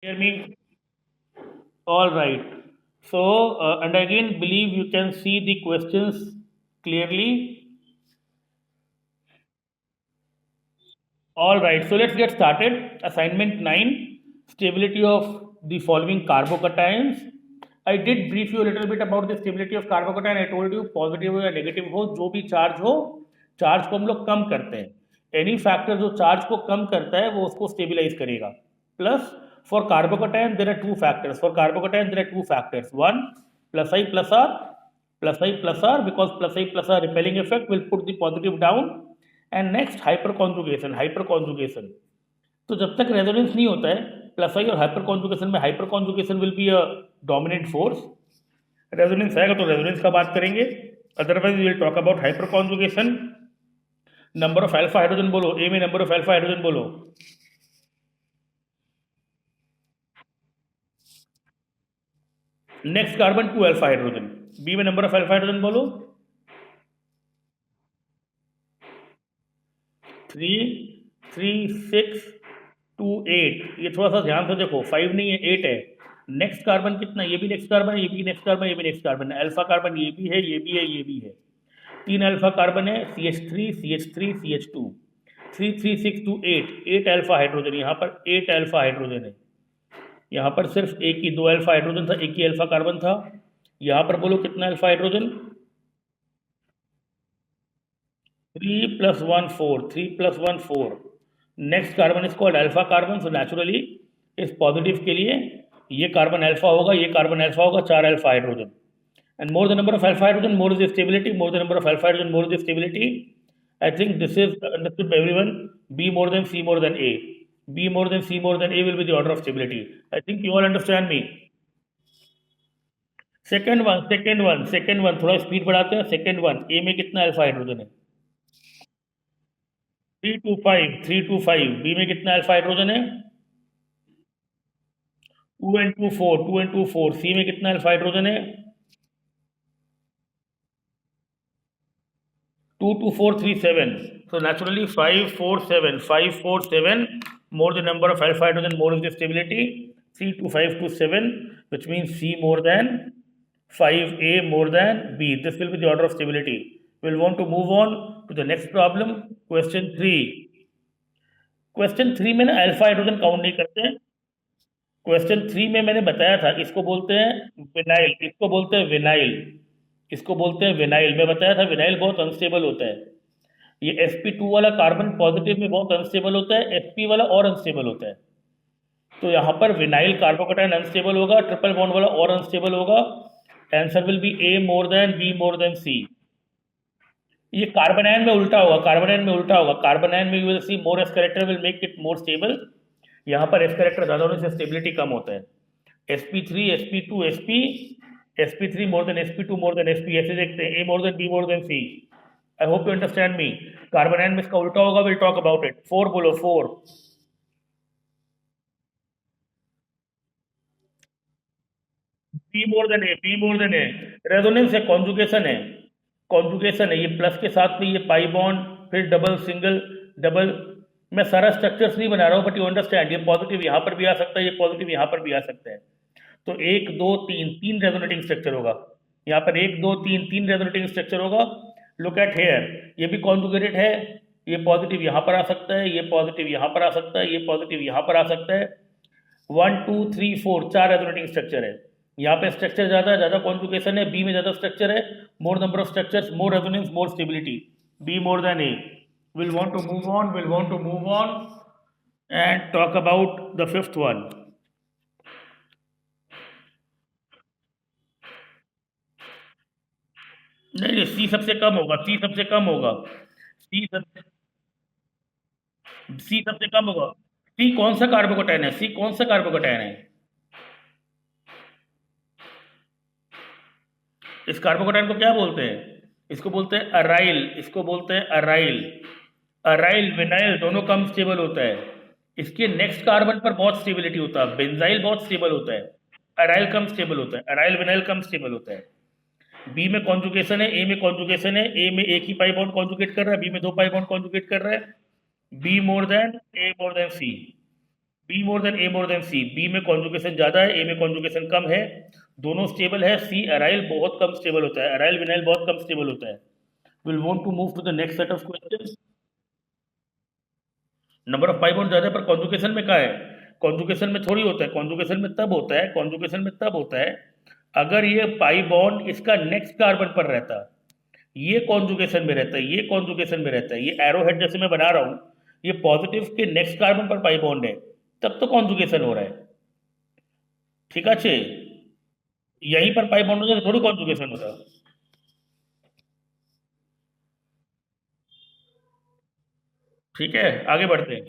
Hear me? All right. So, and again, believe you can see the questions clearly. All right. So, let's get started. Assignment 9, stability of the following carbocations. I did brief you a little bit about the stability of carbocation. I told you positive हो या negative हो, जो भी charge हो, charge को हम लोग कम करते हैं. Any factor जो charge को कम करता है, वो उसको stabilize करेगा. Plus, for carbocation there are two factors. For carbocation there are two factors. One, plus I plus R, plus I plus R, because plus I plus R repelling effect will put the positive down. And next, hyperconjugation. Hyperconjugation. तो जब तक resonance नहीं होता है plus I और hyperconjugation में, hyperconjugation will be a dominant force. Resonance आएगा तो रेजोनेंस का बात करेंगे, otherwise we will talk about hyperconjugation. Number of alpha hydrogen बोलो, ए में नंबर ऑफ अल्फा हाइड्रोजन बोलो. Next carbon 2 alpha hydrogen. B में नंबर ऑफ अल्फा हाइड्रोजन बोलो. 3, 3, 6, 2, 8. ये थोड़ा सा ध्यान से देखो, 5 नहीं है, 8 है. नेक्स्ट कार्बन कितना? ये भी नेक्स्ट कार्बन है, ये भी नेक्स्ट कार्बन है, ये भी नेक्स्ट कार्बन है. अल्फा कार्बन ये भी है, ये भी है, ये भी है. 3 अल्फा कार्बन है, CH3, CH3, CH2. 3, 3, 6, 2, 8. 8 alpha hydrogen. यहाँ पर 8 अल्फा हाइड्रोजन है. यहाँ पर सिर्फ एक ही 2 अल्फा हाइड्रोजन था, एक ही अल्फा कार्बन था. यहाँ पर बोलो कितना alpha hydrogen? 3 plus 1 4. 3 plus 1 4. Next carbon is called alpha carbon. So naturally इस पॉजिटिव के लिए ये कार्बन अल्फा होगा, ये कार्बन अल्फा होगा, 4 alpha hydrogen. And more the number of alpha hydrogen, more is the stability. More the number of alpha hydrogen, more is the stability. I think this is understood by everyone. B more than C more than A. B more than C more than A will be the order of stability. I think you all understand me. Second one. थोड़ा speed बढ़ाते हैं. Second one, ए में कितना alpha hydrogen है? 3, 2, 5. B में कितना alpha hydrogen है? 2 and 2 4. सी में कितना अल्फा हाइड्रोजन है? 2, 2, 4, 3, 7. So naturally 5, 4, 7. 5, 4, 7. More the number of alpha hydrogen, more is the stability. 3 to 5 to 7, which means C more than 5A more than B. This will be the order of stability. We'll want to move on to the next problem. Question 3. Question 3 में ना alpha hydrogen count नहीं करते हैं. Question 3 में मैंने बताया था, इसको बोलते हैं विनाइल, इसको बोलते हैं विनाइल, इसको बोलते हैं विनाइल. मैं बताया था विनाइल बहुत अनस्टेबल होता है. ये sp2 वाला कार्बन पॉजिटिव में बहुत अनस्टेबल होता है, sp वाला और अनस्टेबल होता है. तो यहाँ पर विनाइल कार्बोकेटाइन अनस्टेबल होगा, ट्रिपल बॉन्ड वाला और अनस्टेबल होगा. Answer will B A more than B more than C. ये कार्बोनाइन में उल्टा होगा, कार्बोनाइन में उल्टा होगा. कार्बोनाइन में you will see more S character will make it more stable. यहाँ पर एस कैरेक्टर ज़्यादा होने से स्टेबिलिटी कम होता है. sp3, sp2, sp3 more than sp2 more than sp. ऐसे देखते हैं A more than B more than C. I hope you understand me. Carbanion में इसका उल्टा होगा, विल टॉक अबाउट इट. 4 बोलो, 4. B more than A, B more than A. Resonance है, conjugation है, कॉन्जुगेशन है. ये प्लस के साथ में ये पाई बॉन्ड, फिर डबल, सिंगल, डबल. मैं सारा स्ट्रक्चर्स नहीं बना रहा हूँ, बट यू अंडरस्टैंड. ये पॉजिटिव यहाँ पर भी आ सकता है, ये पॉजिटिव यहाँ पर भी आ सकता है. तो 1, 2, 3, 3 रेजोनेटिंग स्ट्रक्चर होगा. यहाँ पर 1, 2, 3, 3 रेजोनेटिंग स्ट्रक्चर होगा. लुक एट हेयर, ये भी कॉन्जुगेटेड है. ये पॉजिटिव यहाँ पर आ सकता है, ये पॉजिटिव यहाँ पर आ सकता है, ये पॉजिटिव यहाँ पर आ सकता है. 1, 2, 3, 4, 4 रेजोनेटिंग स्ट्रक्चर है. यहाँ पे स्ट्रक्चर ज़्यादा कॉन्जुगेशन है. बी में ज़्यादा स्ट्रक्चर है, मोर number of structures, more resonance, more stability. B more than A. We'll want to move on and talk about the fifth one. नहीं, सी सबसे कम होगा, सी सबसे कम होगा, सी सब सी सबसे कम होगा. सी कौन सा कार्बोकेटाइन है? सी कौन सा कार्बोकेटाइन है? इस कार्बोकेटाइन को क्या बोलते हैं? इसको बोलते हैं अराइल, इसको बोलते हैं अराइल. अराइल विनाइल दोनों कम स्टेबल होता है. इसके नेक्स्ट कार्बन पर बहुत स्टेबिलिटी होता है. बेंजाइल बहुत स्टेबल होता है, अराइल कम स्टेबल होता है. अराइल विनाइल कम स्टेबल होता है. बी में कॉन्जुगेशन है, ए में कॉन्जुगेशन है. ए में एक ही पाई बॉन्ड कॉन्जुगेट कर रहा है, बी में 2 पाई बॉन्ड कॉन्जुगेट कर रहा है. B more than A more than C. B more than A more than C, B में कॉन्जुगेशन ज्यादा है, ए में कॉन्जुगेशन कम है, दोनों स्टेबल है। सी अराइल बहुत कम स्टेबल होता है, अराइल विनाइल बहुत कम स्टेबल होता है। Will want to move to the next set of questions. Number of pi bond ज्यादा है पर कॉन्जुगेशन में क्या है, कॉन्जुगेशन में थोड़ी होता है, कॉन्जुगेशन में तब होता है, कॉन्जुगेशन में तब होता है अगर ये पाई बॉन्ड इसका नेक्स्ट कार्बन पर रहता, ये कॉन्जुगेशन में रहता है, ये कॉन्जुगेशन में रहता है, ये एरो हेड जैसे मैं बना रहा हूं, ये पॉजिटिव के नेक्स्ट कार्बन पर पाई बॉन्ड है, तब तो कॉन्जुगेशन हो रहा है। ठीक है, यहीं पर पाई बॉन्ड होता है, थोड़ी कॉन्जुगेशन होता है। ठीक है, आगे बढ़ते हैं।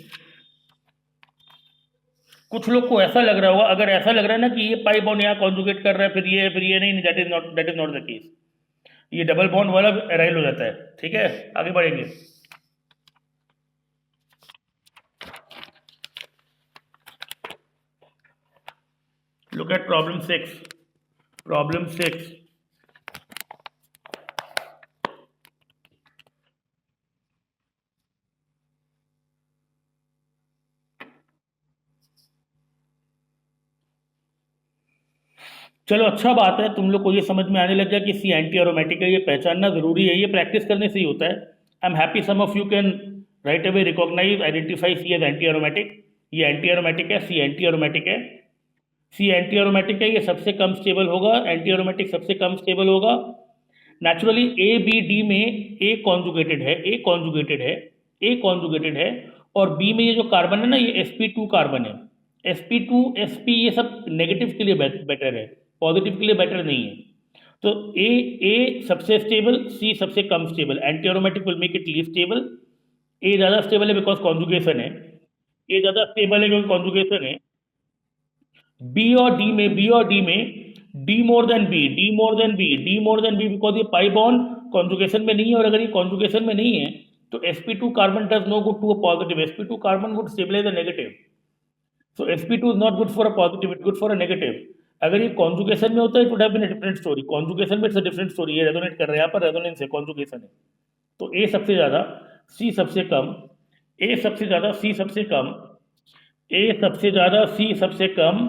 कुछ लोग को ऐसा लग रहा होगा, अगर ऐसा लग रहा है ना कि ये पाई बॉन्ड यहाँ कॉन्जुगेट कर रहा है, फिर ये नहीं, that is not the case. ये डबल बॉन्ड वाला एराइल हो जाता है। ठीक है, आगे बढ़ेंगे। Look at problem 6। प्रॉब्लम 6, चलो अच्छा बात है, तुम लोग को ये समझ में आने लग गया कि सी एंटी एरोमेटिक है, ये पहचानना जरूरी है, ये प्रैक्टिस करने से ही होता है। I am happy some of you can right away recognise identify C as anti aromatic. ये एंटी एरोमेटिक है, सी एंटी एरोमेटिक है, सी एंटी एरोमेटिक है, ये सबसे कम स्टेबल होगा, एंटी एरोमेटिक सबसे कम स्टेबल होगा। नेचुरली ए बी डी में ए कॉन्जुगेटेड है, ए कॉन्जुगेटेड है, ए कॉन्जुगेटेड है, और बी में ये जो कार्बन है ना, ये sp2 कार्बन है, sp2 sp ये सब नेगेटिव के लिए बेटर है, पॉजिटिव के लिए बेटर नहीं है। तो ए सबसे स्टेबल, सी सबसे कम stable, antiaromatic will make it least stable. A ज़्यादा स्टेबल है बिकॉज कॉन्जुगेशन है, ए ज़्यादा स्टेबल है क्योंकि कॉन्जुगेशन है। बी और डी में D more than B, D more than B, D more than B, because ये पाई बॉन्ड कॉन्जुगेशन में नहीं है, और अगर ये कॉन्जुगेशन में नहीं है तो sp2 carbon does no good to a positive, sp2 carbon would stabilize a negative, so sp2 is not good for a positive, it good for a negative. अगर ये कॉन्जुगेशन में होता है it would have been a different story, conjugation में it's a different story, ये resonate कर रहे हैं, यहाँ पर रेजोनेंस है, कॉन्जुगेशन है। तो ए सबसे ज्यादा, सी सबसे कम, ए सबसे ज्यादा, सी सबसे कम, ए सबसे ज्यादा, सी सबसे कम,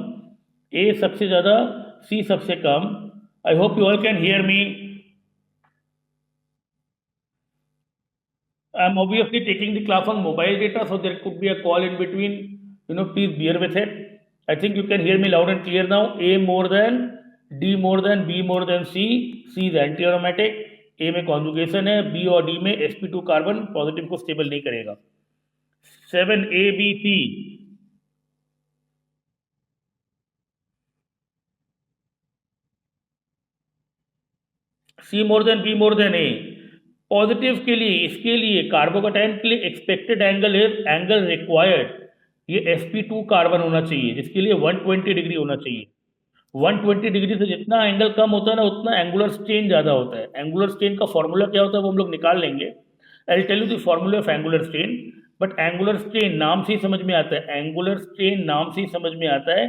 ए सबसे ज्यादा, सी सबसे कम। I hope you all can hear me. I am obviously taking the class on mobile data, so there could be a call in between. Please bear with it. I think you can hear me loud and clear now. A more than, D more than, B more than C. C is anti-aromatic. A में conjugation है, B और D में sp2 carbon positive को stable नहीं करेगा। 7 A B C। C more than B more than A, positive के लिए, इसके लिए कार्बोकैटायन के लिए expected angle is angle required, ये sp2 कार्बन होना चाहिए, जिसके लिए 120 डिग्री होना चाहिए। 120 डिग्री से जितना एंगल कम होता है ना, उतना एंगुलर स्ट्रेन ज़्यादा होता है। एंगुलर स्ट्रेन का फॉर्मूला क्या होता है वो हम लोग निकाल लेंगे, I will tell you the formula of angular strain. But angular strain नाम से ही समझ में आता है, एंगुलर स्ट्रेन नाम से ही समझ में आता है,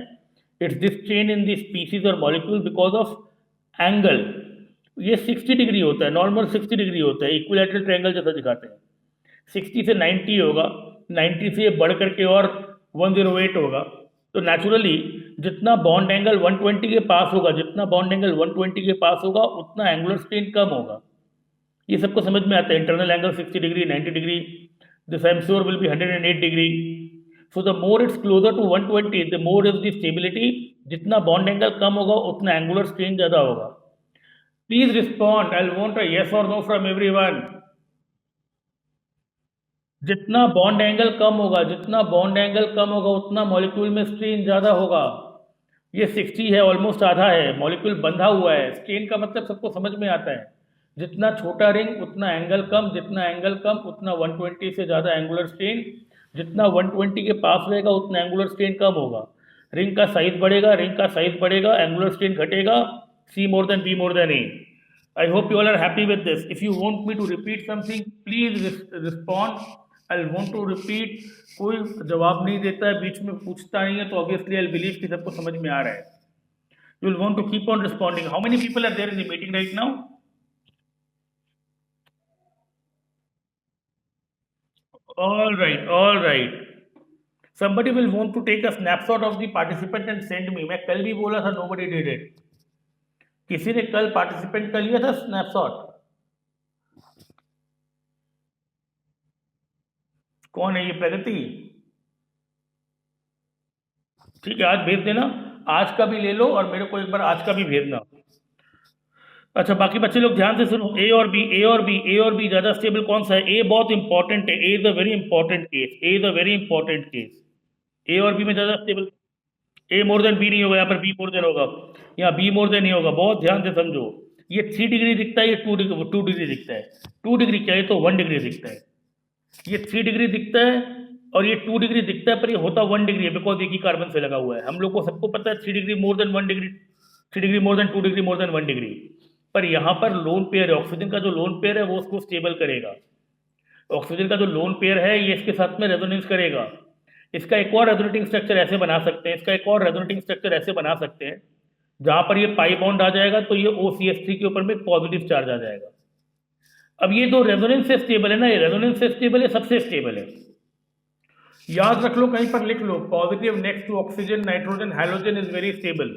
it's this strain in this species और मॉलिक्यूल बिकॉज ऑफ एंगल। ये 60 डिग्री होता है, नॉर्मल 60 डिग्री होता है, इक्विलैटरल ट्रायंगल जैसा दिखाते हैं। 60 से 90 होगा, 90 से ये बढ़ करके और 108 होगा। तो नेचुरली जितना बॉन्ड एंगल 120 के पास होगा, जितना बॉन्ड एंगल 120 के पास होगा, उतना एंगुलर स्ट्रेन कम होगा। ये सबको समझ में आता है, internal angle 60 degree, 90 degree, this I am sure will be 108 degree. So the more it's closer to 120 the more is the stability, जितना बॉन्ड एंगल कम होगा उतना एंगुलर स्ट्रेन ज़्यादा होगा। Please respond. I'll want a yes or no from everyone. जितना bond angle कम होगा, जितना बॉन्ड एंगल कम होगा, उतना मॉलिक्यूल में स्ट्रेन ज्यादा होगा। ये 60 है, ऑलमोस्ट आधा है, मॉलिक्यूल बंधा हुआ है। स्ट्रेन का मतलब सबको समझ में आता है, जितना छोटा रिंग उतना एंगल कम, जितना एंगल कम उतना 120 से ज़्यादा एंगुलर स्ट्रेन, जितना 120 के पास रहेगा उतना एंगुलर स्ट्रेन कम होगा। रिंग का साइज बढ़ेगा, रिंग का साइज बढ़ेगा, एंगुलर स्ट्रेन घटेगा, C more than B more than A. I hope you all are happy with this. If you want me to repeat something, please respond. I'll want to repeat. कोई जवाब नहीं देता है, बीच में पूछता नहीं है, तो obviously I'll believe कि सबको समझ में आ रहा है. You will want to keep on responding. How many people are there in the meeting right now? All right, all right. Somebody will want to take a snapshot of the participant and send me. मैं कल भी बोला था, nobody did it. किसी ने कल participant का लिया था स्नैपशॉट? कौन है ये? प्रगति? ठीक है, आज भेज देना, आज का भी ले लो और मेरे को एक बार आज का भी भेजना। अच्छा, बाकी बच्चे लोग ध्यान से सुनो, ए और बी, ए और बी, ए और बी ज्यादा स्टेबल कौन सा है? ए बहुत इंपॉर्टेंट है, A is a very important case, A is a very important case. A और बी में ज्यादा stable, A more than B नहीं होगा, यहाँ पर बी मोर देन होगा, यहाँ बी मोर देन नहीं होगा। बहुत ध्यान से समझो, ये 3 डिग्री दिखता है, ये 2 डिग्री दिखता है। 2 डिग्री क्या है? तो 1 डिग्री दिखता है। ये 3 डिग्री दिखता है और ये 2 डिग्री दिखता है, पर ये होता 1 डिग्री है, बिकॉज एक ही कार्बन से लगा हुआ है। हम लोग को सबको पता है 3 degree more than 1 degree, 3 degree more than 2 degree more than 1 degree. पर यहाँ पर लोन पेयर है, ऑक्सीजन का जो लोन पेयर है वो उसको स्टेबल करेगा। ऑक्सीजन का जो लोन पेयर है ये इसके साथ में रेजोनेंस करेगा। इसका एक और रेजोनेटिंग स्ट्रक्चर ऐसे बना सकते हैं, इसका एक और रेजोनेटिंग स्ट्रक्चर ऐसे बना सकते हैं, जहां पर ये पाई बॉन्ड आ जाएगा तो ये OCH3 के ऊपर में पॉजिटिव चार्ज आ जाएगा। अब ये जो रेजोनेंस से स्टेबल है ना, ये रेजोनेंस से स्टेबल है, सबसे स्टेबल है। याद रख लो, कहीं पर लिख लो, positive next to oxygen nitrogen halogen is very stable.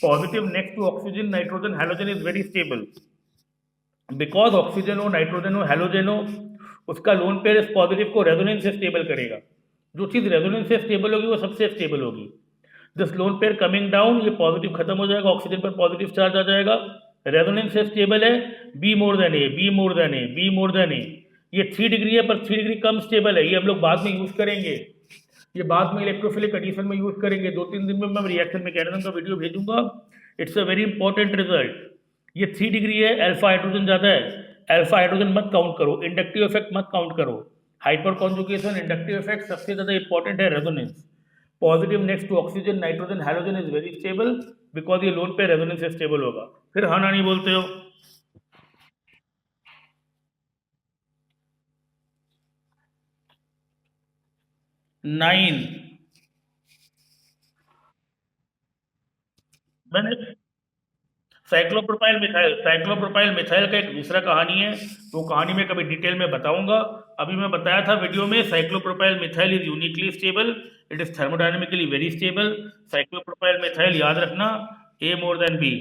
Positive next to oxygen nitrogen halogen is very stable, because oxygen हो, नाइट्रोजन हो, हैलोजन हो, उसका लोन पेयर इस पॉजिटिव को रेजोनेंस से स्टेबल करेगा। जो चीज रेजोनेंस से स्टेबल होगी वो सबसे स्टेबल होगी। This lone pair coming down, ये पॉजिटिव खत्म हो जाएगा, ऑक्सीजन पर पॉजिटिव चार्ज आ जाएगा, रेजोनेंस से स्टेबल है, B more than A, B more than A, B more than A. ये 3 डिग्री है, पर 3 डिग्री कम स्टेबल है, ये हम लोग बाद में यूज करेंगे, ये बाद में इलेक्ट्रोफिलिक एडिशन में यूज करेंगे। 2-3 दिन में मैं रिएक्शन मैकेनिज्म का वीडियो भेजूंगा। It's a very important result. ये 3 डिग्री है, अल्फा हाइड्रोजन ज्यादा है, अल्फा हाइड्रोजन मत काउंट करो, इंडक्टिव इफेक्ट मत काउंट करो। हाइपर कॉन्जुगेशन, इंडक्टिव इफेक्ट, सबसे ज्यादा इंपॉर्टेंट है resonance. Positive next to oxygen nitrogen halogen is very stable, because ये लोन पे रेजोनेंस से स्टेबल होगा। फिर हाँ ना नहीं बोलते हो? नाइन, मैंने साइक्लोप्रोपाइल मिथाइल का एक दूसरा कहानी है, वो कहानी में कभी डिटेल में बताऊंगा। अभी मैं बताया था वीडियो में, cyclopropyl methyl is uniquely stable, it is thermodynamically very stable. Cyclopropyl methyl याद रखना, ए मोर देन बी।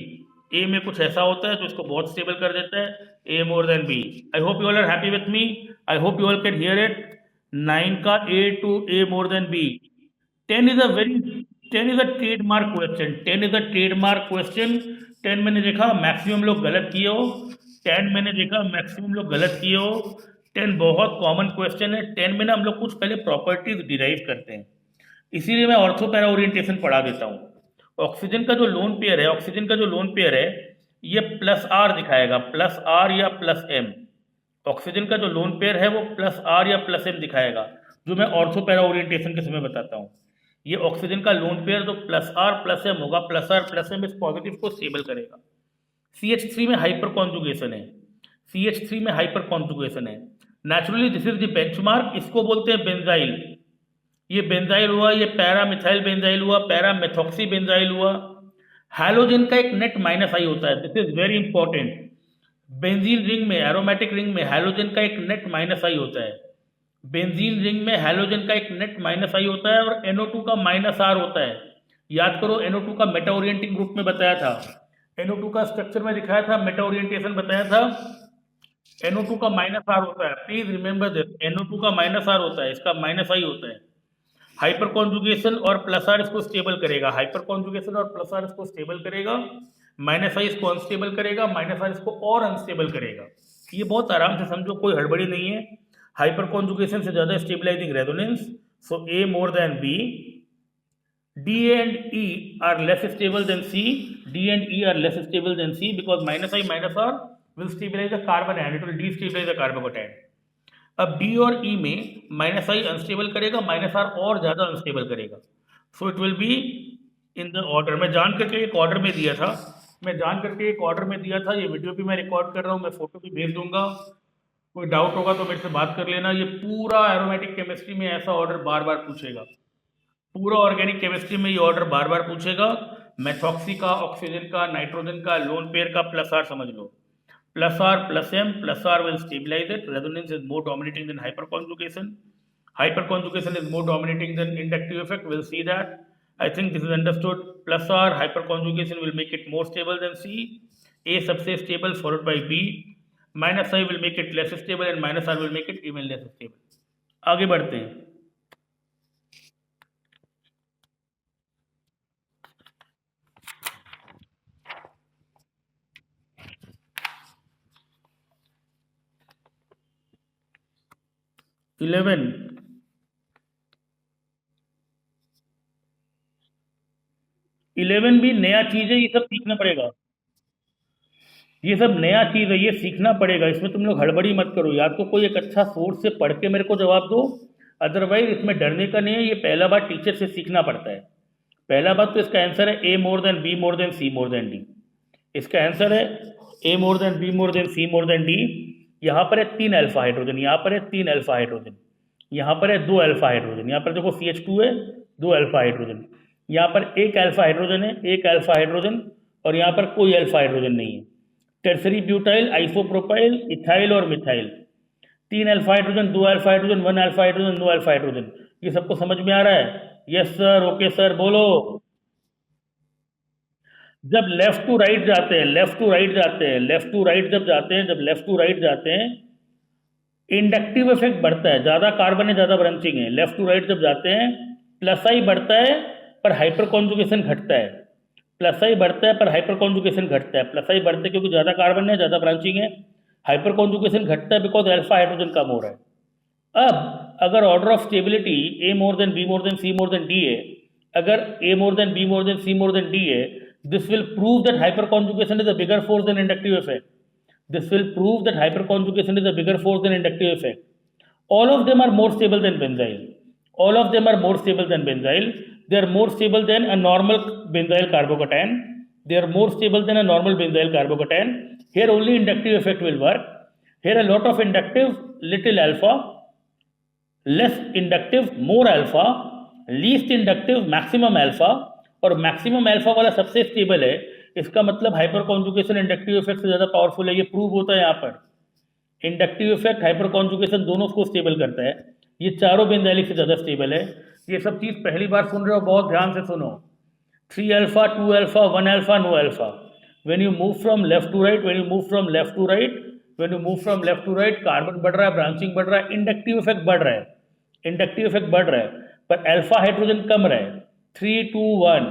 ए में कुछ ऐसा होता है जो इसको बहुत स्टेबल कर देता है, A more than B. I hope you all are happy with me, I hope you all can hear it. 9 का A to A more than B. 10 is a very 10 is a trademark question, 10 is a trademark question. 10 मैंने देखा maximum लोग गलत किए हो, 10 मैंने देखा maximum लोग गलत किए हो। 10 बहुत कॉमन क्वेश्चन है। 10 में ना हम लोग कुछ पहले प्रॉपर्टीज डिराइव करते हैं, इसीलिए मैं ऑर्थो पैरा ओरिएंटेशन पढ़ा देता हूँ। ऑक्सीजन का जो लोन पेयर है, ऑक्सीजन का जो लोन पेयर है, ये प्लस आर दिखाएगा, प्लस आर या प्लस एम। ऑक्सीजन का जो लोन पेयर है वो प्लस आर या प्लस एम दिखाएगा, जो मैं ऑर्थो पैरा ओरिएंटेशन के समय बताता हूँ। ये ऑक्सीजन का लोन पेयर तो प्लस आर प्लस एम होगा, प्लस आर प्लस एम इस पॉजिटिव को स्टेबल करेगा। CH3 में हाइपर कॉन्जुगेशन है, CH3 में हाइपर कॉन्जुगेशन है। Naturally this is the benchmark, इसको बोलते हैं बेंजाइल। ये बेंजाइल हुआ, ये पैरा मिथाइल बेंजाइल हुआ, पैरा मेथॉक्सी बेंजाइल हुआ। हैलोजन का एक नेट माइनस आई होता है, this is very important. Benzene ring में, एरोमेटिक रिंग में हैलोजन का एक नेट माइनस आई होता है। बेंजीन रिंग में हैलोजन का एक नेट माइनस आई होता है और NO2 का माइनस आर होता है। याद करो, NO2 का मेटा ओरिएंटिंग ग्रुप में बताया था, NO2 का स्ट्रक्चर में दिखाया था, मेटा ओरिएंटेशन बताया था। NO2 का माइनस आर होता है, प्लीज रिमेंबर दिस, NO2 का माइनस आर होता है, इसका माइनस आई होता है। हाइपर कॉन्जुगेशन और प्लस आर इसको स्टेबल करेगा, हाइपर कॉन्जुगेशन और प्लस आर इसको स्टेबल करेगा, माइनस आई इसको अनस्टेबल करेगा, माइनस आर इसको और अनस्टेबल करेगा। ये बहुत आराम से समझो, कोई हड़बड़ी नहीं है। हाइपर कॉन्जुगेशन से ज्यादा stabilizing resonance, so A more than B. D and E are less stable than C, D and E are less stable than C because minus I minus R will stabilize the carbon and it will destabilize the carbocation। अब D और E में minus आई unstable करेगा, minus are और ज्यादा unstable करेगा, so it will be in the order. मैं जान करके एक ऑर्डर में दिया था, ये वीडियो भी मैं रिकॉर्ड कर रहा हूँ, मैं फोटो भी भेज दूंगा। कोई डाउट होगा तो मेरे से बात कर लेना। ये पूरा एरोमेटिक केमिस्ट्री में ऐसा ऑर्डर बार बार पूछेगा, पूरा ऑर्गेनिक केमिस्ट्री में ये ऑर्डर बार बार पूछेगा। मेथॉक्सी का, ऑक्सीजन का, नाइट्रोजन का, लोन पेयर का प्लस आर समझ लो, plus R plus M, plus R will stabilize it, resonance is more dominating than hyper conjugation. Hyperconjugation is more dominating than inductive effect. We'll see that. I think this is understood. Plus R, hyperconjugation will make it more stable than C. A सबसे stable followed by B. Minus I will make it less stable and minus R will make it even less stable. आगे बढ़ते हैं. Eleven भी नया चीज है, ये सब सीखना पड़ेगा. ये सब नया चीज है, ये सीखना पड़ेगा. इसमें तुम लोग हड़बड़ी मत करो. या तो कोई एक अच्छा सोर्स से पढ़ के मेरे को जवाब दो, अदरवाइज इसमें डरने का नहीं है. ये पहला बात टीचर से सीखना पड़ता है. पहला बात तो इसका आंसर है A more than B more than C more than D. इसका आंसर है A more than B more than C more than D. यहाँ पर है 3 अल्फा हाइड्रोजन, यहाँ पर है 3 अल्फा हाइड्रोजन, यहाँ पर है 2 अल्फा हाइड्रोजन, यहाँ पर देखो CH2 है 2 अल्फा हाइड्रोजन, यहाँ पर 1 अल्फा हाइड्रोजन है 1 अल्फा हाइड्रोजन, और यहाँ पर कोई अल्फा हाइड्रोजन नहीं है. टर्सरी ब्यूटाइल, आइसोप्रोपाइल, इथाइल और methyl. 3 alpha hydrogen, 2 alpha hydrogen, 1 alpha hydrogen, 2 alpha hydrogen. ये सबको समझ में आ रहा है? यस सर, ओके सर, बोलो. जब लेफ्ट टू राइट जाते हैं, लेफ्ट टू राइट जाते हैं, लेफ्ट टू राइट जब जाते हैं, जब लेफ्ट टू राइट जाते हैं, इंडक्टिव इफेक्ट बढ़ता है. ज़्यादा कार्बन है, ज़्यादा ब्रांचिंग है. लेफ्ट टू राइट जब जाते हैं प्लस आई बढ़ता है पर हाइपर कॉन्जुगेशन घटता है. प्लस आई बढ़ता है पर हाइपर कॉन्जुगेशन घटता है. प्लस आई बढ़ता है क्योंकि ज़्यादा कार्बन है, ज़्यादा ब्रांचिंग है. हाइपर कॉन्जुगेशन घटता है बिकॉज अल्फा हाइड्रोजन कम हो रहा है. अब अगर order of stability A more than B more than C more than D है, अगर A more than B more than C more than D है, this will prove that hyperconjugation is a bigger force than inductive effect. This will prove that hyperconjugation is a bigger force than inductive effect. All of them are more stable than benzyl. All of them are more stable than benzyl. They are more stable than a normal benzyl carbocation. They are more stable than a normal benzyl carbocation. Here only inductive effect will work. Here a lot of inductive, little alpha. Less inductive, more alpha. Least inductive, maximum alpha. और maximum alpha वाला सबसे stable है. इसका मतलब hyper conjugation inductive effect से ज़्यादा powerful है. ये प्रूव होता है यहाँ पर. इंडक्टिव इफेक्ट हाइपर कॉन्जुगेशन दोनों को स्टेबल करता है. ये चारों बेंजाइलिक से ज़्यादा स्टेबल है. ये सब चीज़ पहली बार सुन रहे हो, बहुत ध्यान से सुनो. 3 alpha, 2 alpha, 1 alpha, no alpha. When you move from left to right, when you move from left to right, when you move from left to right, carbon बढ़ रहा है, ब्रांचिंग बढ़ रहा है, इंडक्टिव इफेक्ट बढ़ रहा है. इंडक्टिव इफेक्ट बढ़ रहा है पर अल्फा हाइड्रोजन कम रहा है. 3, 2, 1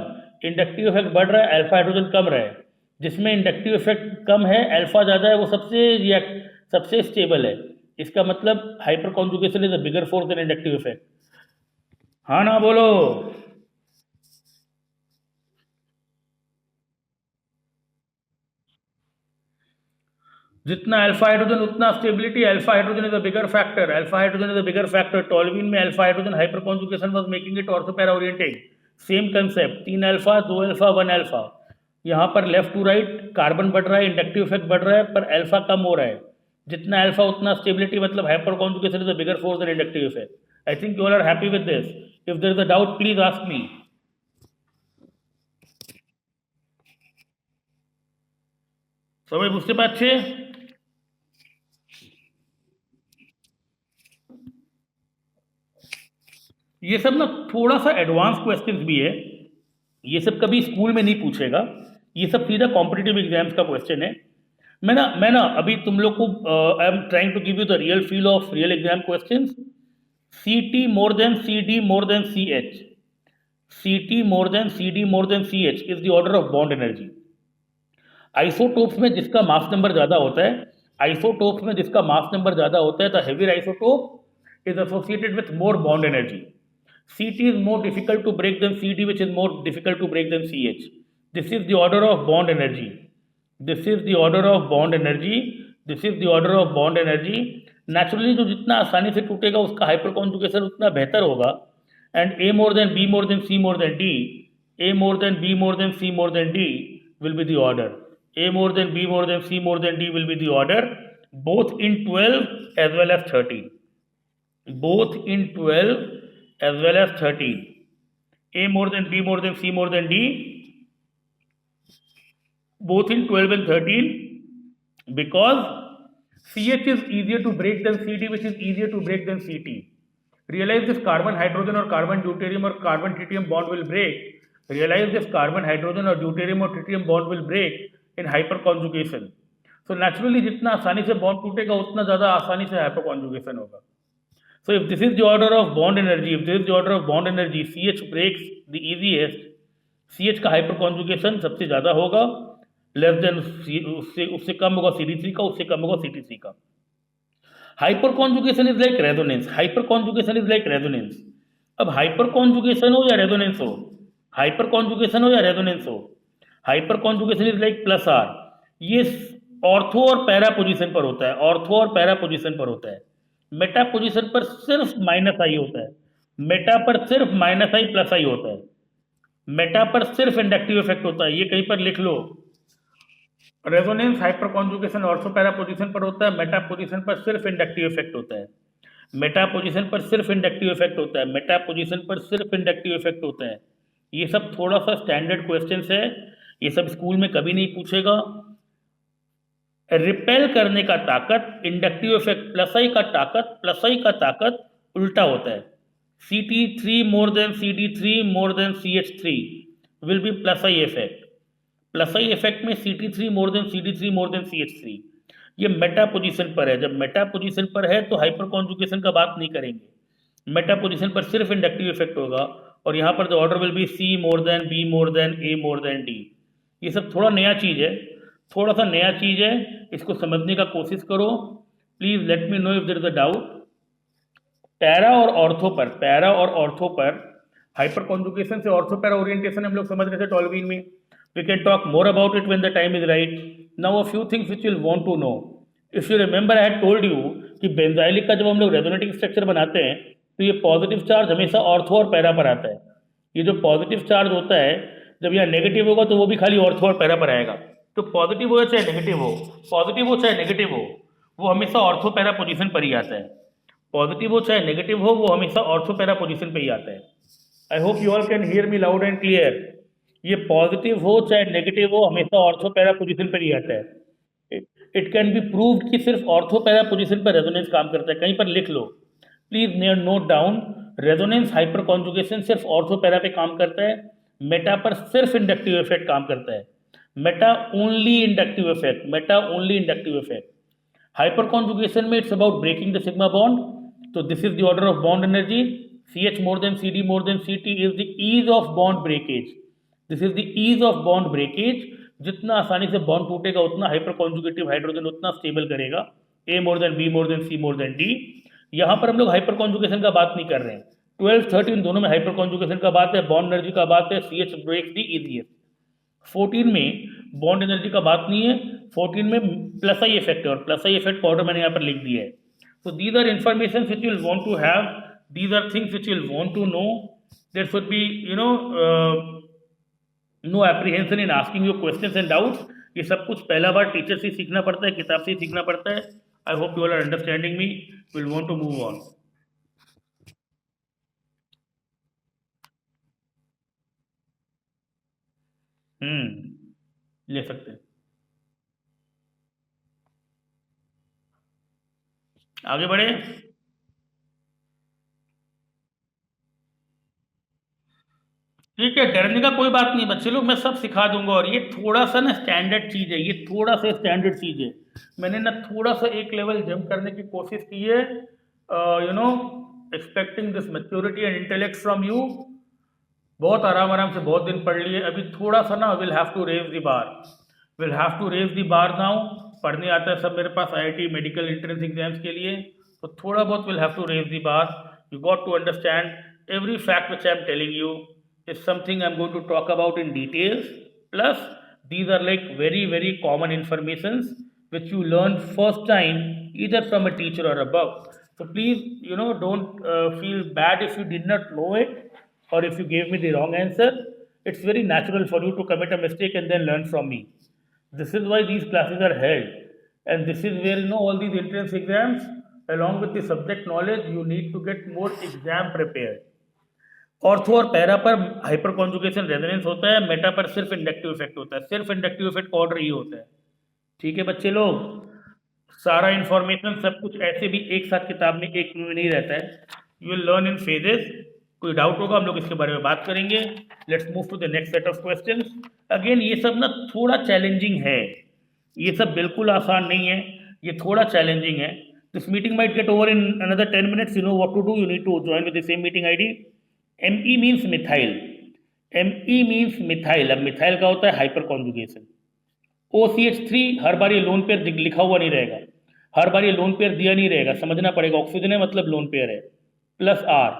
इंडक्टिव इफेक्ट बढ़ रहा है, अल्फा हाइड्रोजन कम रहा है. जिसमें इंडक्टिव इफेक्ट कम है, अल्फा ज़्यादा है, वो सबसे स्टेबल है. इसका मतलब hyper conjugation is a bigger force than inductive effect. हाँ ना बोलो. जितना अल्फा हाइड्रोजन उतना stability. Alpha hydrogen is a bigger factor. Alpha hydrogen is a bigger factor. Toluene में alpha hydrogen hyperconjugation was making it ortho para oriented. Same concept. 3 alpha, 2 alpha, 1 alpha. यहाँ पर left to right carbon बढ़ रहा है, inductive effect बढ़ रहा है पर अल्फा कम हो रहा है. जितना अल्फा उतना स्टेबिलिटी, मतलब hyper conjugation is a bigger force than inductive effect. I think you all are happy with this. If there is a doubt please ask me. সবাই বুঝতে পারছে? ये सब ना थोड़ा सा एडवांस क्वेश्चंस भी है. ये सब कभी स्कूल में नहीं पूछेगा. ये सब सीधा कॉम्पिटिटिव एग्जाम्स का क्वेश्चन है. मैं ना अभी तुम लोग को I am trying to give you the real feel of real exam questions. CT more than CD more than CH. CT more than CD more than CH is the order of bond energy. Isotopes में जिसका mass number ज़्यादा होता है, isotopes में जिसका mass number ज़्यादा होता है, the heavier isotope is associated with more bond energy. CT is more difficult to break than CD, which is more difficult to break than CH. This is the order of bond energy. This is the order of bond energy. This is the order of bond energy. Naturally जो जितना आसानी से टूटेगा उसका hyper conjugation उतना बेहतर होगा. And A more than B more than C more than D, A more than B more than C more than D will be the order. A more than B more than C more than D will be the order, both in 12 as well as 13. Both in 12 as well as 13. A more than B more than C more than D, both in 12 and 13, because CH is easier to break than CD, which is easier to break than CT. Realize this carbon hydrogen or carbon deuterium or carbon tritium bond will break. Realize this carbon hydrogen or deuterium or tritium bond will break in hyperconjugation. So naturally जितना आसानी से bond टूटेगा उतना ज़्यादा आसानी से हाइपरकॉन्जुगेशन होगा. So if this is the order of bond energy, if this is the order of bond energy, CH breaks the easiest. CH का हाइपरकॉन्जुगेशन सबसे ज़्यादा होगा, लेस देन उससे कम होगा CD3 का, उससे कम होगा CT3 का. Hyperconjugation is like resonance. Hyperconjugation is like resonance. अब हाइपरकॉन्जुगेशन हो या रेजोनेंस हो, हाइपरकॉन्जुगेशन हो या रेजोनेंस हो, हाइपरकॉन्जुगेशन इज लाइक प्लस आर. ये ऑर्थो और पैरा पोजीशन पर होता है, ऑर्थो और पैरा पोजीशन पर होता है. मेटा पोजीशन पर सिर्फ माइनस आई होता है, मेटा पर सिर्फ माइनस आई प्लस आई होता है, मेटा पर सिर्फ इंडक्टिव इफेक्ट होता है. ये कहीं पर लिख लो. रेजोनेंस हाइपरकॉन्जुगेशन ऑर्थो पैरा पोजीशन पर होता है, मेटा पोजीशन पर सिर्फ इंडक्टिव इफेक्ट होता है, मेटा पोजीशन पर सिर्फ इंडक्टिव इफेक्ट होता है, मेटा पोजीशन पर सिर्फ इंडक्टिव इफेक्ट होता है. ये सब थोड़ा सा स्टैंडर्ड क्वेश्चंस है, ये सब स्कूल में कभी नहीं पूछेगा. रिपेल करने का ताकत इंडक्टिव इफेक्ट प्लस आई का ताकत उल्टा होता है. CT3 more than CD3 more than CH3 will be plus I effect. Plus I effect में CT3 more than CD3 more than CH3. ये मेटा पोजीशन पर है. जब मेटा पोजीशन पर है तो हाइपर कॉन्जुगेशन का बात नहीं करेंगे. मेटा पोजीशन पर सिर्फ इंडक्टिव इफेक्ट होगा और यहाँ पर the order will be C more than B more then A more then D. ये सब थोड़ा नया चीज़ है, थोड़ा सा नया चीज़ है, इसको समझने का कोशिश करो. Please let me know if there is a doubt. Para और ऑर्थो पर हाइपर कॉन्जुगेशन से ऑर्थो पैरा ओरिएंटेशन हम लोग समझ रहे थे टॉल्वीन में. We can talk more about it when the time is right. Now a few things which you'll want to know. If you remember, I had told you कि benzylic का जब हम लोग रेजोनेटिंग स्ट्रक्चर बनाते हैं तो ये पॉजिटिव चार्ज हमेशा ऑर्थो और पैरा पर आता है. ये जो पॉजिटिव चार्ज होता है जब यहाँ नेगेटिव होगा तो वो भी खाली ऑर्थो और पैरा पर आएगा. तो पॉजिटिव हो चाहे नेगेटिव हो, पॉजिटिव हो चाहे नेगेटिव हो, वो हमेशा ऑर्थो पैरा पोजिशन पर ही आता है. पॉजिटिव हो चाहे नेगेटिव हो, वो हमेशा ऑर्थो पैरा पोजिशन पर ही आता है. आई hope you all can hear me loud and clear. ये पॉजिटिव हो चाहे नेगेटिव हो हमेशा ऑर्थो पैरा पोजीशन पर ही आता है. इट कैन बी प्रूव्ड कि सिर्फ ऑर्थो पैरा पोजीशन पर रेजोनेंस काम करता है. कहीं पर लिख लो, please note down. Resonance hyperconjugation सिर्फ ऑर्थो पैरा पे काम करता है, मेटा पर सिर्फ इंडक्टिव इफेक्ट काम करता है. Meta only inductive effect, meta only inductive effect. Hyperconjugation में it's about breaking the sigma bond. तो this is the order of bond energy. CH more than CD more than CT is the ease of bond breakage. This is the ease of bond breakage. जितना आसानी से bond टूटेगा उतना hyperconjugative hydrogen उतना stable करेगा. A more than B more than C more then D. यहाँ पर हम लोग हाइपर कॉन्जुगेशन का बात नहीं कर रहे हैं. 12, 13 दोनों में हाइपर कॉन्जुगेशन का बात है, बॉन्ड एनर्जी का बात है. CH breaks the easiest. 14 में बॉन्ड एनर्जी का बात नहीं है, 14 में प्लस आई इफेक्ट है और प्लस आई इफेक्ट ऑर्डर मैंने यहाँ पर लिख दिया है. So these are information which you will want to have. These are things which you will want to know. There should be, no apprehension in asking you questions and doubts. ये सब कुछ पहला बार टीचर से सीखना पड़ता है, किताब से सीखना पड़ता है. I hope you all are understanding me. We'll want to move on. ले सकते हैं. आगे बढ़े. ठीक है, डरने का कोई बात नहीं बच्चे लोग, मैं सब सिखा दूंगा. और ये थोड़ा सा ना स्टैंडर्ड चीज़ है, ये थोड़ा सा स्टैंडर्ड चीज़ है. मैंने ना थोड़ा सा एक लेवल जंप करने की कोशिश की है. Expecting this maturity and intellect from you. बहुत आराम आराम से बहुत दिन पढ़ लिए. अभी थोड़ा सा ना will have to raise the bar, will have to raise the bar now. पढ़ने आता है सब मेरे पास IIT मेडिकल एंट्रेंस एग्जाम्स के लिए, तो थोड़ा बहुत will have to raise the bar. You got to understand every fact which I am telling you is something I'm going to talk about in details. Plus, these are like very, very common informations which you learn first time either from a teacher or above. So please, don't feel bad if you did not know it or if you gave me the wrong answer. It's very natural for you to commit a mistake and then learn from me. This is why these classes are held. And this is where, all these entrance exams, along with the subject knowledge, you need to get more exam prepared. Ortho और para पर hyper conjugation resonance होता है, Meta पर सिर्फ inductive effect होता है. सिर्फ inductive effect का ऑर्डर ही होता है. ठीक है बच्चे लोग, सारा इन्फॉर्मेशन सब कुछ ऐसे भी एक साथ किताब में एक में नहीं रहता है. You will learn in phases. कोई डाउट होगा हम लोग इसके बारे में बात करेंगे। Let's move to the next set of questions. Again ये सब ना थोड़ा चैलेंजिंग है, ये सब बिल्कुल आसान नहीं है, ये थोड़ा चैलेंजिंग है। This meeting might get over in another 10 minutes। You know what to do, you need to join with the same meeting ID. ME means methyl, ME means methyl. अब मिथाइल का होता है हाइपर कॉन्जुगेशन। OCH3 हर बार ये lone pair लिखा हुआ नहीं रहेगा, हर बार ये लोन पेयर दिया नहीं रहेगा, समझना पड़ेगा। ऑक्सीजन है मतलब लोन पेयर है, प्लस R।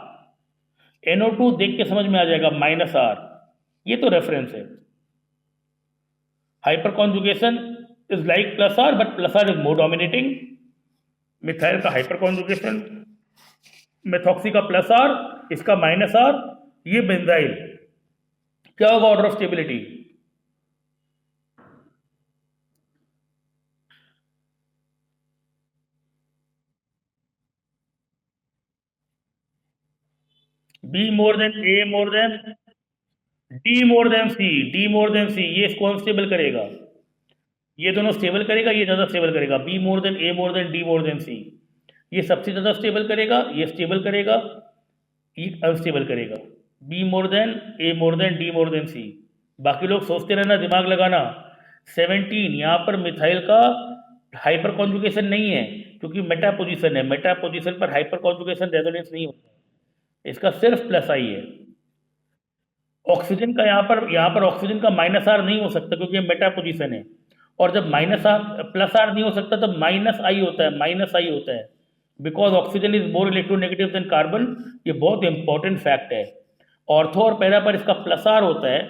NO2 देख के समझ में आ जाएगा, माइनस R। ये तो रेफरेंस है। Hyper conjugation is like plus R, but plus R is more dominating. Methyl का हाइपर कॉन्जुगेशन, मेथॉक्सी का प्लस R, इसका माइनस R। ये बेंजाइल, क्या होगा order of stability? B more then A more then D more than C, D more than C। ये इसको unstable करेगा, ये दोनों स्टेबल करेगा, ये ज़्यादा स्टेबल करेगा। B more then A more then D more than C, ये सबसे ज़्यादा स्टेबल करेगा, ये स्टेबल करेगा, ये अनस्टेबल करेगा। B more then A more then D more than C। बाकी लोग सोचते रहना, दिमाग लगाना। 17 यहाँ पर मिथाइल का हाइपर कॉन्जुगेशन नहीं है, क्योंकि मेटा पोजीशन है। मेटा पोजीशन पर हाइपर कॉन्जुगेशन रेजोनेंस नहीं होता, इसका सिर्फ प्लस आई है। ऑक्सीजन का यहाँ पर ऑक्सीजन का माइनस आर नहीं हो सकता, क्योंकि ये मेटा पोजीशन है। और जब माइनस आर प्लस आर नहीं हो सकता तब माइनस आई होता है, माइनस आई होता है, because oxygen is more electronegative than carbon. ये बहुत इंपॉर्टेंट फैक्ट है। ऑर्थो और पैरा पर इसका प्लस आर होता है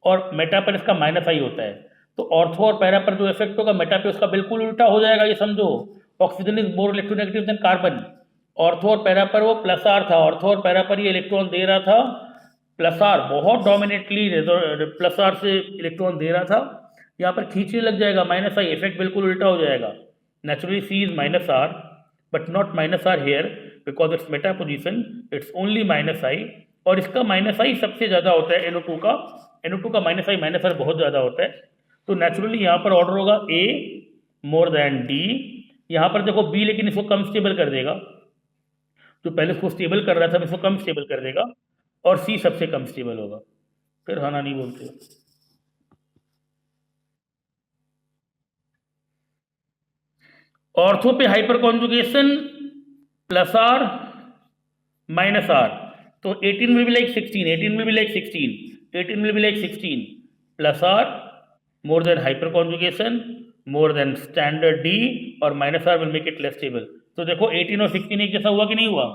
और मेटा पर इसका माइनस आई होता है। तो ऑर्थो और पैरा पर जो इफेक्ट होगा मेटा पे उसका बिल्कुल उल्टा हो जाएगा, ये समझो। Oxygen is more electronegative than carbon. Ortho और पैरा पर वो प्लस आर था, ऑर्थो और पैरा पर ये इलेक्ट्रॉन दे रहा था प्लस आर, बहुत डोमिनेटली प्लस आर से इलेक्ट्रॉन दे रहा था। यहाँ पर खींचने लग जाएगा माइनस आई, इफेक्ट बिल्कुल उल्टा हो जाएगा। Naturally C is minus R, but not minus R here, because it's meta position, it's only minus I. और इसका माइनस आई सबसे ज़्यादा होता है NO2 का माइनस आई माइनस आर बहुत ज़्यादा होता है। तो नेचुरली यहाँ पर ऑर्डर होगा A मोर देन D। यहाँ पर देखो B लेकिन इसको कम स्टेबल कर देगा, जो पहले इसको स्टेबल कर रहा था इसको कम स्टेबल कर देगा, और C सबसे कम स्टेबल होगा। फिर हाँ ना नहीं बोलते हो। ऑर्थो पे hyper conjugation plus R minus R, तो 18 will be like 16, 18 will be like 16, 18 will be like 16 plus R more than hyper conjugation more than standard D, और minus R will make it less stable. तो देखो 18 और 16 एक जैसा हुआ कि नहीं हुआ?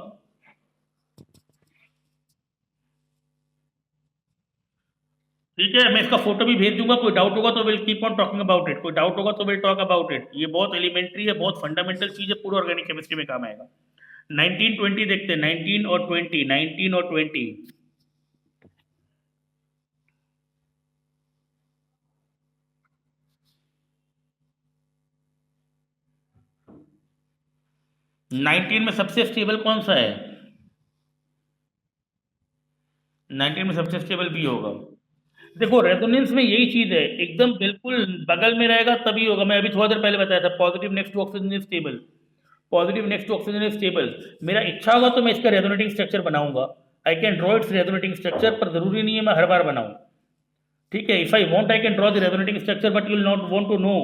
ठीक है, मैं इसका फोटो भी भेज दूंगा। कोई डाउट होगा तो will keep on talking about it, कोई डाउट होगा तो विल टॉक अबाउट इट। ये बहुत एलिमेंट्री है, बहुत फंडामेंटल चीज है, पूरा ऑर्गेनिक केमिस्ट्री में काम आएगा। 1920 देखते हैं, 19 और 20, 19 और 20। नाइनटीन में सबसे स्टेबल कौन सा है? 19 में सबसे स्टेबल B होगा। देखो रेजोनेंस में यही चीज है, एकदम बिल्कुल बगल में रहेगा तभी होगा। मैं अभी थोड़ा देर पहले बताया था, positive next to oxygen is stable, positive next to oxygen is stable. मेरा इच्छा होगा तो मैं इसका रेजोनेटिंग स्ट्रक्चर बनाऊंगा, I can draw its resonating structure, पर जरूरी नहीं है मैं हर बार बनाऊं। ठीक है, if I want I can draw the resonating structure, but you will not want to know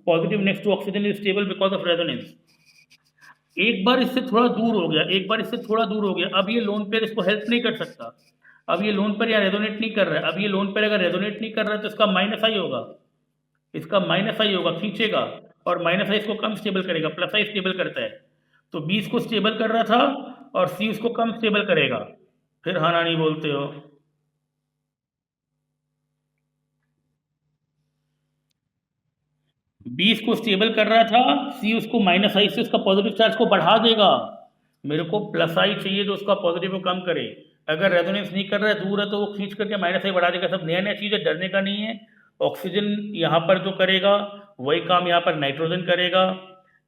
positive next to oxygen is stable because of resonance. एक बार इससे थोड़ा दूर हो गया, एक बार इससे थोड़ा दूर हो गया, अब ये लोन पेयर इसको हेल्प नहीं कर सकता। अब ये लोन पेयर यहाँ रेजोनेट नहीं कर रहा है, अब ये लोन पेयर अगर रेजोनेट नहीं कर रहा है तो इसका माइनस आई होगा, इसका माइनस आई होगा, खींचेगा, और माइनस आई इसको कम स्टेबल करेगा, प्लस आई स्टेबल करता है। तो B इसको स्टेबल कर रहा था और C उसको कम स्टेबल करेगा। फिर हाँ ना नहीं बोलते हो। B इसको स्टेबल कर रहा था, C उसको माइनस आई से उसका पॉजिटिव चार्ज को बढ़ा देगा। मेरे को प्लस आई चाहिए तो उसका पॉजिटिव को कम करे। अगर रेजोनेंस नहीं कर रहा है, दूर है, तो वो खींच करके माइनस आई बढ़ा देगा। सब नया नया चीज़ है, डरने का नहीं है। ऑक्सीजन यहाँ पर जो करेगा वही काम यहाँ पर नाइट्रोजन करेगा।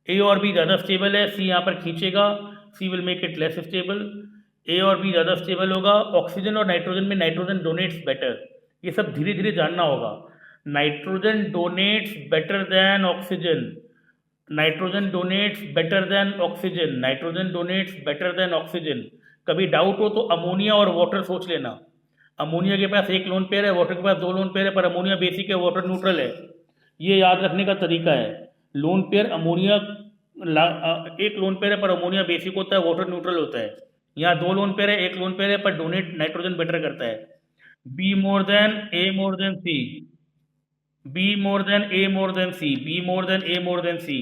A और B ज़्यादा स्टेबल है, C यहाँ पर खींचेगा, C will make it less stable. A और B ज़्यादा स्टेबल होगा। ऑक्सीजन और नाइट्रोजन में नाइट्रोजन डोनेट्स बेटर, ये सब धीरे धीरे जानना होगा। Nitrogen donates better than oxygen, nitrogen donates better than oxygen, nitrogen donates better than oxygen. कभी डाउट हो तो अमोनिया और वाटर सोच लेना। अमोनिया के पास एक लोन पेयर है, वाटर के पास दो लोन पेयर है, पर अमोनिया बेसिक है, वाटर न्यूट्रल है। ये याद रखने का तरीका है। लोन पेयर अमोनिया एक लोन पेयर है पर अमोनिया बेसिक होता है, वाटर न्यूट्रल होता है। यहाँ दो लोन पेयर है, एक लोन पेयर है पर डोनेट नाइट्रोजन बेटर करता है। B more than A more than C, B more than A more than C, B more than A more than C,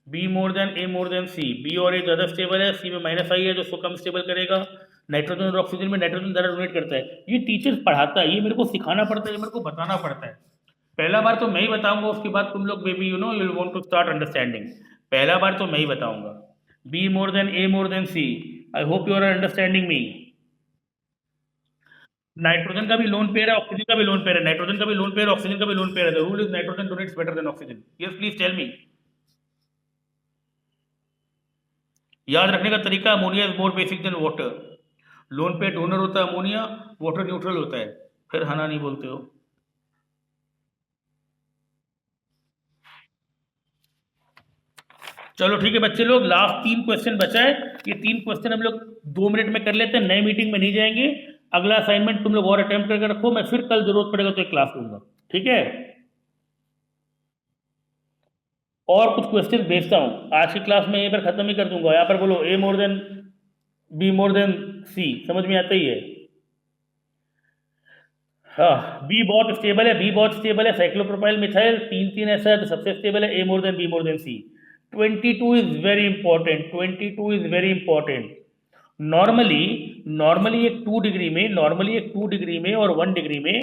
B more than A more than C. B और A ज़्यादा stable है, सी में minus आई है जो उसको कम stable करेगा। Nitrogen और oxygen में नाइट्रोजन ज़्यादा डोनेट करता है। ये टीचर्स पढ़ाता है, ये मेरे को सिखाना पड़ता है, ये मेरे को बताना पड़ता है। पहला बार तो मैं ही बताऊंगा, उसके बाद तुम लोग maybe you know you will want to start understanding. पहला बार तो मैं ही बताऊंगा। B more than A more than C, I hope you are understanding me. Nitrogen का भी लोन पेयर है, ऑक्सीजन का भी लोन पेयर है, नाइट्रोजन का भी लोन पेयर, ऑक्सीजन का भी लोन पेयर है। The rule is nitrogen donates better than oxygen. Yes please tell me. याद रखने का तरीका, ammonia is more basic than water. Lone pair donor होता है अमोनिया, वाटर न्यूट्रल होता है। फिर हना नहीं बोलते हो। चलो ठीक है बच्चे लोग, लास्ट 3 क्वेश्चन बचा है। ये 3 क्वेश्चन हम लोग 2 मिनट में कर लेते हैं, नए मीटिंग में नहीं जाएंगे। अगला असाइनमेंट तुम लोग और अटेम्प्ट करके रखो, मैं फिर कल जरूरत पड़ेगा तो एक क्लास लूंगा, ठीक है। और कुछ क्वेश्चन भेजता हूँ, आज की क्लास में यहीं पर खत्म ही कर दूंगा। यहाँ पर बोलो A more than B more than C, समझ में आता ही है। हाँ, बी बहुत स्टेबल है, बी बहुत स्टेबल है, साइक्लोप्रोपाइल मिथाइल 3 3 ऐसा है तो सबसे स्टेबल है। A more than B more than C. 22 is very important, 22 is very important. Normally normally एक 2 डिग्री में, नॉर्मली एक 2 डिग्री में और 1 डिग्री में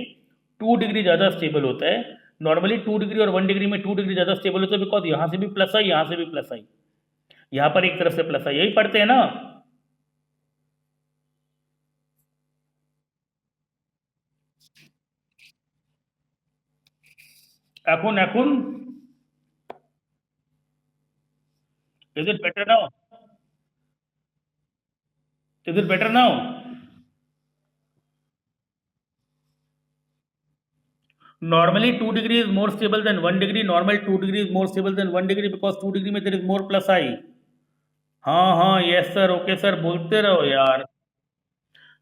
2 डिग्री ज़्यादा स्टेबल होता है। नॉर्मली 2 डिग्री और 1 डिग्री में 2 डिग्री ज़्यादा स्टेबल होता है, बिकॉज यहाँ से भी प्लस आई, यहाँ से भी प्लस आई, यहाँ पर एक तरफ से प्लस आई, यही पढ़ते हैं ना। এখন এখন is it better now? Is it better now? Normally 2 degree is more stable than 1 degree. Normal 2 degree is more stable than 1 degree because 2 degree में there is more plus I. हाँ हाँ यस सर, ओके सर, बोलते रहो यार।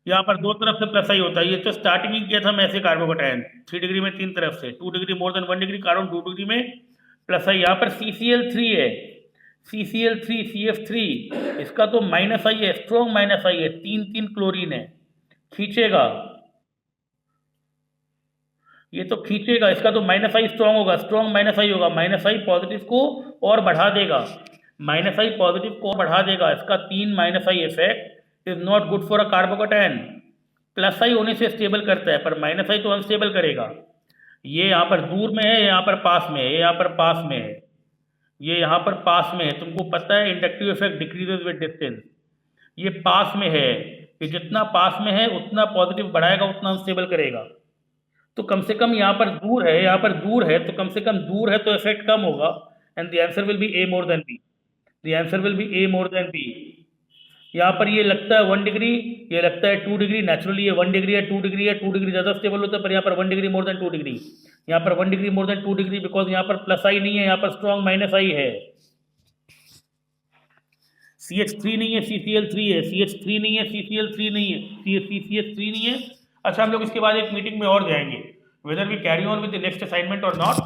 यहाँ पर दो तरफ से प्लस आई होता है, ये तो स्टार्टिंग ही किया था मैं ऐसे कार्बोकेटायन। 3 डिग्री में 3 तरफ से, 2 degree more than 1 degree, carbon 2 degree में प्लस आई। यहाँ पर CCl3 है, CCl3 CF3, इसका तो माइनस आई है, स्ट्रॉन्ग माइनस आई है, 3 3 क्लोरीन है, खींचेगा, ये तो खींचेगा, इसका तो माइनस आई स्ट्रॉन्ग होगा, स्ट्रॉन्ग माइनस आई होगा, माइनस आई पॉजिटिव को और बढ़ा देगा, माइनस आई पॉजिटिव को बढ़ा देगा। इसका 3 - I effect is not good for a carbocation. Plus I होने से स्टेबल करता है पर माइनस आई तो अनस्टेबल करेगा। ये यहाँ पर दूर में है, यहाँ पर पास में है, ये यहाँ पर पास में है, ये यहाँ पर पास में है। तुमको पता है inductive effect decreases with distance, ये पास में है, ये जितना पास में है उतना पॉजिटिव बढ़ाएगा, उतना अनस्टेबल करेगा। तो कम से कम यहाँ पर दूर है, यहाँ पर दूर है, तो कम से कम दूर है तो इफेक्ट कम होगा। And the answer will be A more than B, the answer will be A more than B. यहाँ पर ये लगता है 1 डिग्री, ये लगता है 2 डिग्री, नेचुरली ये 1 डिग्री है, 2 डिग्री है, 2 डिग्री ज़्यादा स्टेबल होता है, पर यहाँ पर 1 डिग्री मोर देन 2 डिग्री, यहाँ पर 1 degree more than 2 degree, because यहाँ पर प्लस आई नहीं है, यहाँ पर स्ट्रॉन्ग माइनस आई है। CH3 नहीं है, CCl3 है, CH3 नहीं है, CCl3 नहीं है, CH3 नहीं है। अच्छा, हम लोग इसके बाद एक मीटिंग में और जाएंगे, whether we carry on with the next assignment or not.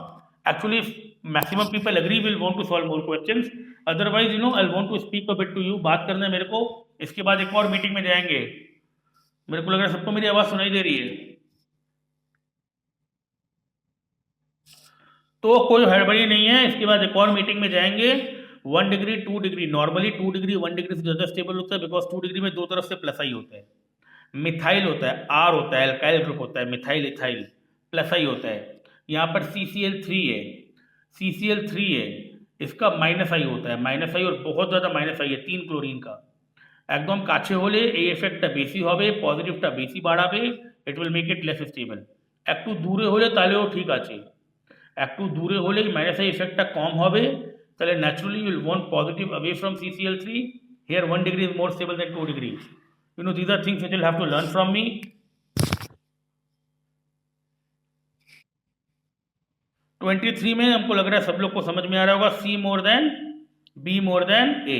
Actually, if maximum people agree, we'll want to solve more questions. Otherwise, you know, I'll want to speak a bit to you. बात करना है मेरे को, इसके बाद एक और meeting में जाएंगे। मेरे को लग रहा है सबको मेरी आवाज़ सुनाई दे रही है, तो कोई हड़बड़ी नहीं है। इसके बाद एक और मीटिंग में जाएंगे। 1 degree 2 degree, normally 2 degree 1 degree से ज़्यादा स्टेबल होता है, बिकॉज 2 डिग्री में दो तरफ से प्लस आई होता है। मिथाइल होता है, आर होता है, एल्काइल ग्रुप होता है, मिथाइल इथाइल, प्लस आई होता है। यहाँ पर CCl3 है, CCl3 है, इसका माइनस आई होता है, माइनस आई और बहुत ज़्यादा माइनस आई है, 3 क्लोरीन का। একদম কাছে হলে এই এফেক্টটা বেশি হবে, পজিটিভটা বেশি বাড়াবে, it will make it less stable. একটু দূরে হলে তাহলেও ঠিক আছে, একটু দূরে হলেই মাইনাস আই এফেক্টটা কম হবে, তাহলে naturally you will want positive away from CCl3। Here 1 degree is more stable than 2 degree. You know, these are things which you'll have to learn from me. 23 में हमको लग रहा है सब लोग को समझ में आ रहा होगा, C more than B more then A।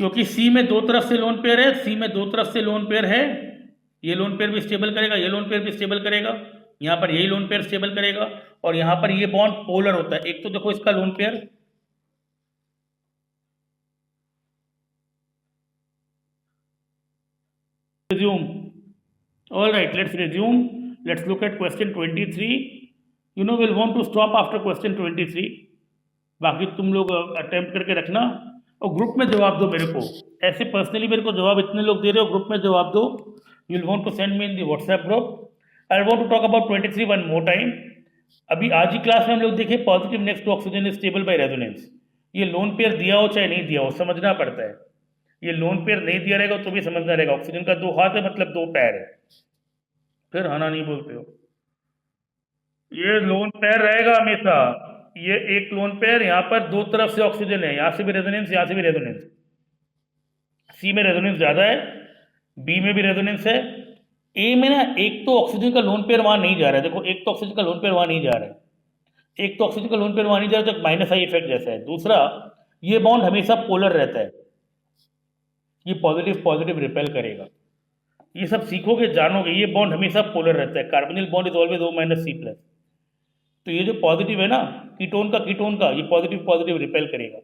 क्योंकि सी में दो तरफ से लोन पेयर है, सी में दो तरफ से लोन पेयर है, ये लोन पेयर भी स्टेबल करेगा, ये लोन पेयर भी स्टेबल करेगा, यहाँ पर यही लोन पेयर स्टेबल करेगा, और यहाँ पर ये बॉन्ड पोलर होता है। एक तो देखो इसका lone pair, resume. All right, let's resume. Let's look at question 23. You know, we'll want to stop after question 23. बाकी तुम लोग अटेम्प्ट करके रखना और ग्रुप में जवाब दो मेरे को। ऐसे पर्सनली मेरे को जवाब इतने लोग दे रहे हो, ग्रुप में जवाब दो। You will want to send me in the WhatsApp group. I want to talk about 23 one more time. अभी आज ही क्लास में हम लोग देखे positive next to oxygen is stable by resonance. ये लोन पेयर दिया हो चाहे नहीं दिया हो, समझना पड़ता है। ये लोन पेयर नहीं दिया रहेगा तो भी समझना रहेगा। ऑक्सीजन का दो हाथ है मतलब दो पैर है, फिर हाँ ना नहीं बोलते हो। ये लोन पेयर रहेगा हमेशा। ये एक लोन पेयर, यहाँ पर दो तरफ से ऑक्सीजन है, यहाँ से भी रेजोनेंस, यहाँ से भी रेजोनेंस। सी में रेजोनेंस ज़्यादा है, बी में भी रेजोनेंस है, ए में ना एक तो ऑक्सीजन का लोन पेयर वहाँ नहीं जा रहा है। देखो एक तो ऑक्सीजन का लोन पेयर वहाँ नहीं जा रहा है, एक तो ऑक्सीजन का लोन पेयर वहाँ नहीं जा रहा है, तो माइनस आई इफेक्ट जैसा है। दूसरा, ये बॉन्ड हमेशा पोलर रहता है, ये पॉजिटिव पॉजिटिव रिपेल करेगा। ये सब सीखोगे जानोगे, ये बॉन्ड हमेशा पोलर रहता है। Carbonyl bond is always O minus C plus. तो ये जो पॉजिटिव है ना कीटोन का ये पॉजिटिव पॉजिटिव रिपेल करेगा।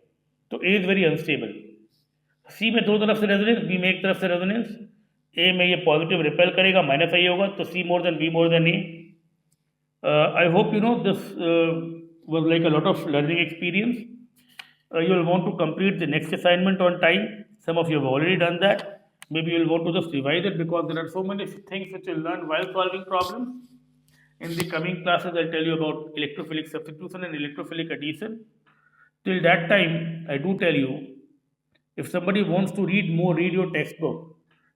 तो ए इज वेरी अनस्टेबल। सी में दो तरफ से रेजोनेंस, बी में एक तरफ से रेजोनेंस। ए में ये पॉजिटिव रिपेल करेगा, माइनस आई होगा, तो C more than B more than A. I hope you know this was like a lot of learning experience. You will want to complete the next assignment on time. Some of you have already done that. Maybe you will want to just revise it because there are so many things which you'll learn while solving problems. In the coming classes, I'll tell you about electrophilic substitution and electrophilic addition. Till that time, I do tell you, if somebody wants to read more, read your textbook.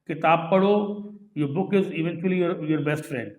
किताब पढ़ो, your book is eventually your best friend.